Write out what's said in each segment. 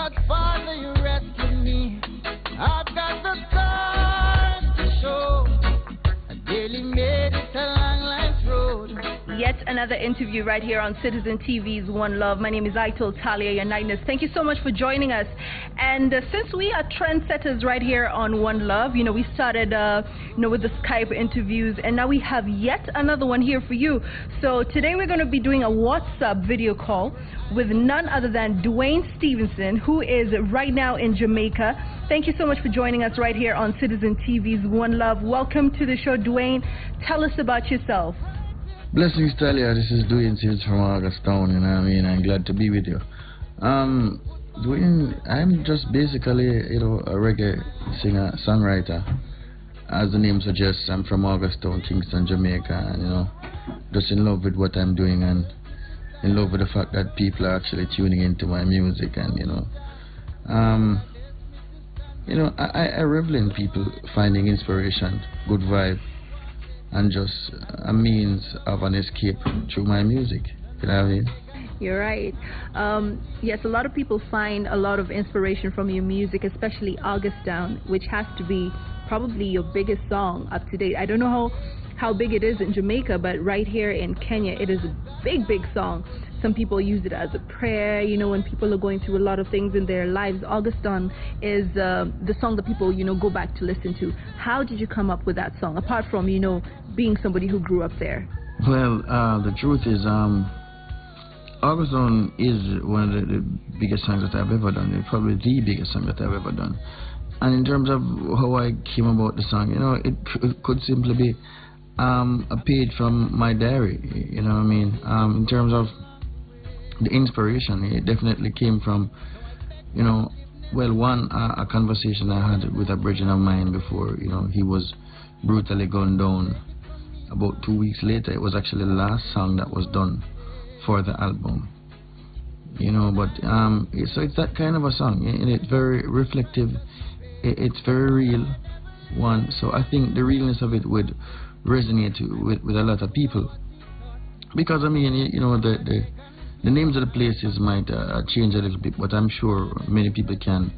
Godfather, you rescued me. I've got the scars to show. I daily made it a long life's road. Yet another interview right here on Citizen TV's One Love. My name is Talia, your Nightness. Thank you so much for joining us. And since we are trendsetters right here on One Love, we started, with the Skype interviews, and now we have yet another one here for you. So today we're going to be doing a WhatsApp video call with none other than Duane Stephenson, who is right now in Jamaica. Thank you so much for joining us right here on Citizen TV's One Love. Welcome to the show, Duane. Tell us about yourself. Blessings, Talia. This is Duane Stephenson from Augustown, I'm glad to be with you. Duane, I'm just basically, a reggae singer, songwriter. As the name suggests, I'm from Augustown, Kingston, Jamaica, and, just in love with what I'm doing and in love with the fact that people are actually tuning into my music and, I revel in people finding inspiration, good vibe, and just a means of an escape through my music. You know what I mean? You're right. Yes, a lot of people find a lot of inspiration from your music, especially Augustown, which has to be probably your biggest song up to date. I don't know how big it is in Jamaica, but right here in Kenya, it is a big song. Some people use it as a prayer, when people are going through a lot of things in their lives. Augustown is the song that people, go back to listen to. How did you come up with that song, apart from, being somebody who grew up there? Well, the truth is, Augustown is one of the biggest songs that I've ever done. It's probably the biggest song that I've ever done. And in terms of how I came about the song, it could simply be a page from my diary, in terms of the inspiration, it definitely came from, a conversation I had with a brethren of mine before, he was brutally gunned down. About 2 weeks later, it was actually the last song that was done for the album, so it's that kind of a song, and it's very reflective, it's very real one, so I think the realness of it would resonate with a lot of people, because the names of the places might change a little bit, but I'm sure many people can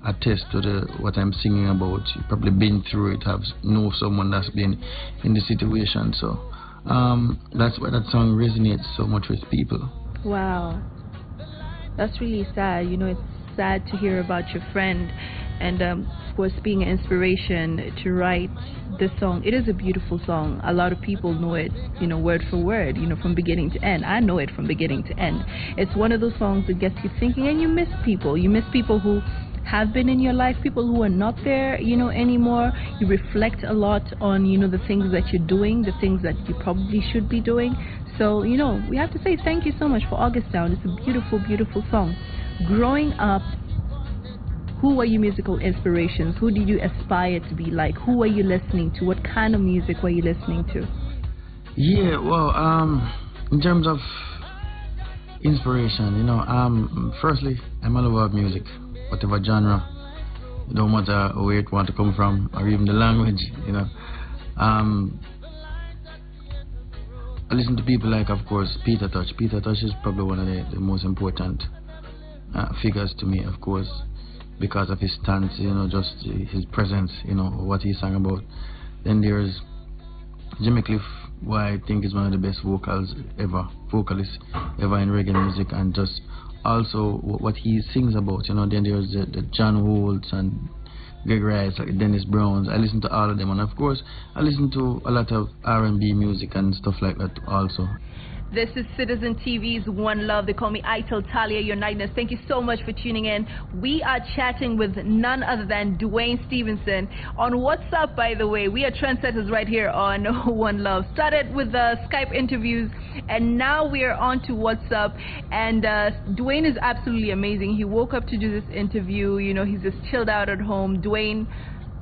attest to what I'm singing about. You've probably been through it, know someone that's been in the situation, so that's why that song resonates so much with people. Wow, that's really sad. It's sad to hear about your friend, and of course being an inspiration to write this song. It is a beautiful song. A lot of people know it, word for word, from beginning to end. I know it from beginning to end. It's one of those songs that gets you thinking, and you miss people. You miss people who have been in your life, people who are not there, anymore. You reflect a lot on, the things that you're doing, the things that you probably should be doing. So, we have to say thank you so much for Augustown. It's a beautiful, beautiful song. Growing up, who were your musical inspirations? Who did you aspire to be like? Who were you listening to? What kind of music were you listening to? Yeah, well, in terms of inspiration, firstly, I'm a lover of music, whatever genre, no matter where it want to come from, or even the language, I listen to people like, of course, Peter Tosh. Peter Tosh is probably one of the most important figures to me, of course, because of his stance, just his presence, what he sang about. Then there's Jimmy Cliff, who I think is one of the best vocalists ever in reggae music, and just also what he sings about, Then there's the John Holtz and Greg Rice, like Dennis Browns. I listen to all of them, and of course I listen to a lot of R&B music and stuff like that also. This is Citizen TV's One Love. They call me Talia, your Nightness. Thank you so much for tuning in. We are chatting with none other than Duane Stephenson on WhatsApp, by the way. We are trendsetters right here on One Love. Started with the Skype interviews, and now we are on to WhatsApp. And Duane is absolutely amazing. He woke up to do this interview. He's just chilled out at home. Duane,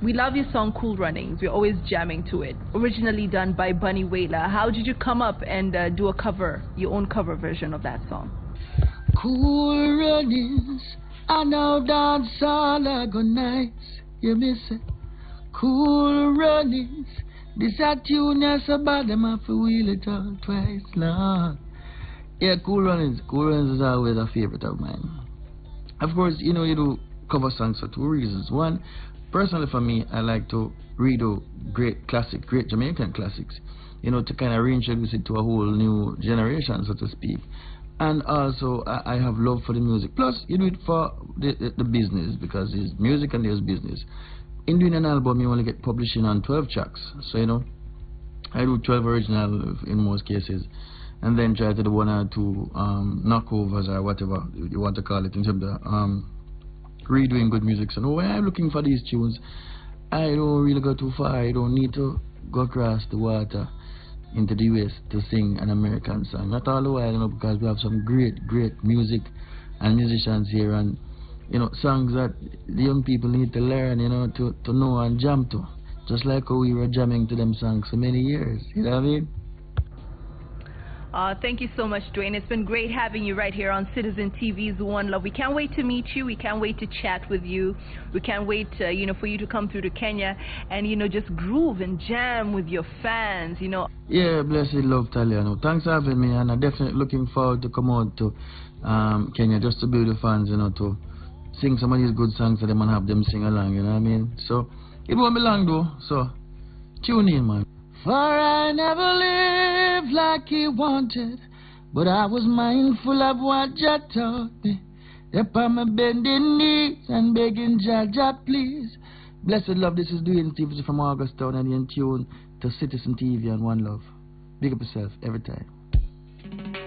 we love your song Cool Runnings. We're always jamming to it. Originally done by Bunny Wailer. How did you come up and do a cover, your own cover version of that song? Cool runnings, I know dance all a good nights. You miss it. Cool runnings, this a tune is so bad them have to wheel it all twice, Lord. Yeah, Cool Runnings. Cool Runnings is always a favorite of mine. Of course, you know, you do cover songs for two reasons. One, personally for me, I like to redo great Jamaican classics, you know, to kind of reintroduce it to a whole new generation, so to speak. And also, I have love for the music. Plus, you do it for the business, because there's music and there's business. In doing an album, you only get publishing on 12 tracks. So, you know, I do 12 original in most cases, and then try to do one or two knockovers or whatever you want to call it, in terms of redoing good music. So, when I'm looking for these tunes, I don't really go too far. I don't need to go across the water into the US to sing an American song. Not all the while, you know, because we have some great music and musicians here, and, you know, songs that the young people need to learn, you know, to know and jam to. Just like how we were jamming to them songs for many years. You know what I mean? Thank you so much, Duane. It's been great having you right here on Citizen TV's One Love. We can't wait to meet you. We can't wait to chat with you. We can't wait, you know, for you to come through to Kenya and, you know, just groove and jam with your fans, you know. Yeah, blessed love, Talia. No, thanks for having me, and I'm definitely looking forward to come out to Kenya just to be with the fans, you know, to sing some of these good songs for them and have them sing along, you know what I mean? So, it won't be long though, so tune in, man. For I never lived like he wanted, but I was mindful of what Jah taught me. Upon my bending knees and begging Jah, please. Blessed love, this is Duane Stephenson from Augustown, and you're in tune to Citizen TV and One Love. Big up yourself every time.